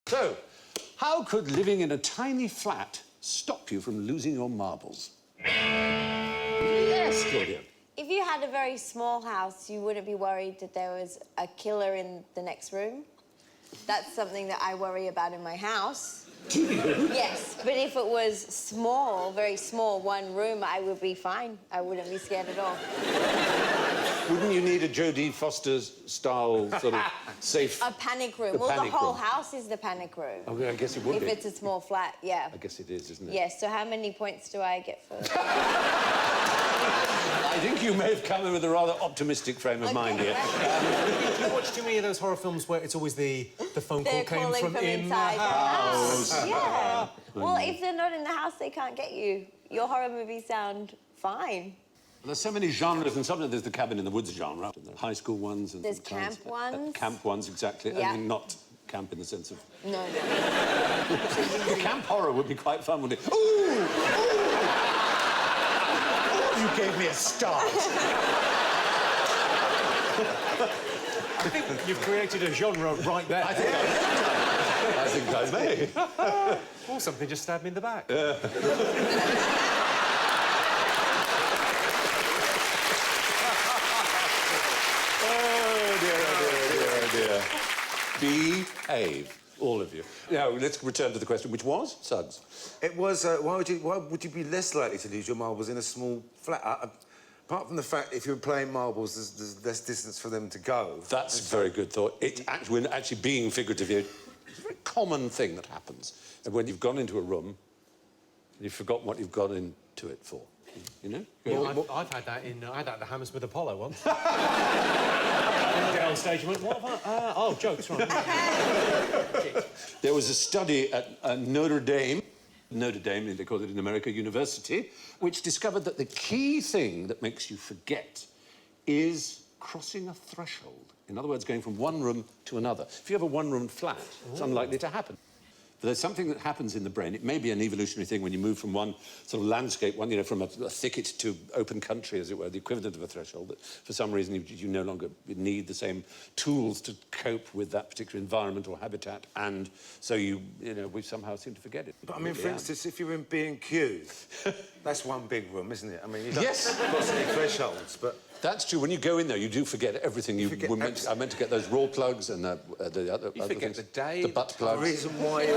So, how could living in a tiny flat stop you from losing your marbles? Yes, Claudia. If you had a very small house, you wouldn't be worried that there was a killer in the next room. That's something that I worry about in my house. Do you? Yes, but if it was small, very small, one room, I would be fine. I wouldn't be scared at all. Wouldn't you need a Jodie Foster-style sort of safe... A panic room. A Well, panic the whole room. house is the panic room. Oh, I guess it would if be. If it's a small flat, yeah. I guess it is, isn't it? Yes, so how many points do I get for... I think you may have come in with a rather optimistic frame of mind here. You don't watch too many of those horror films where it's always the phone call came from inside the house. Yeah. Well, if they're not in the house, they can't get you. Your horror movies sound fine. There's so many genres, and sometimes there's the cabin in the woods genre, and there are high school ones, and there's camp ones. Camp ones, exactly. Yeah. I mean, not camp in the sense of. No. Camp horror would be quite fun, wouldn't it? Ooh! You gave me a start. I think you've created a genre right there. I think I may. Oh, something just stabbed me in the back. Dear. Behave, all of you. Now, let's return to the question, which was, Suggs? It was, why would you be less likely to lose your marbles in a small flat? Apart from the fact, if you're playing marbles, there's less distance for them to go. That's a very good thought. We're actually being figurative here. It's a very common thing that happens. And when you've gone into a room, and you've forgotten what you've gone into it for, you know? Well, I've had that I had that at the Hammersmith Apollo once. I get on stage and went, what have I... oh, jokes, right. There was a study at Notre Dame, they call it in America, University, which discovered that the key thing that makes you forget is crossing a threshold. In other words, going from one room to another. If you have a one-room flat, it's unlikely to happen. But there's something that happens in the brain. It may be an evolutionary thing when you move from one sort of landscape, from a thicket to open country, as it were, the equivalent of a threshold, that for some reason you no longer need the same tools to cope with that particular environment or habitat, and so we somehow seem to forget it. But, I mean, for instance, if you're in B&Q, that's one big room, isn't it? I mean, you don't Yes. cross any thresholds, but... That's true. When you go in there, you do forget everything. I meant to get those raw plugs and the other You forget things. the day, the butt plugs. The reason why you...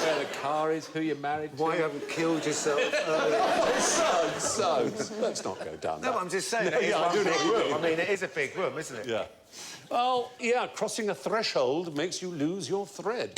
Where the car is, who you're married to. Why you haven't killed yourself Suggs. Let's not go down No, that. I'm just saying, No, it is yeah, I one do big know. room. I mean, it is a big room, isn't it? Yeah. Well, yeah, crossing a threshold makes you lose your thread.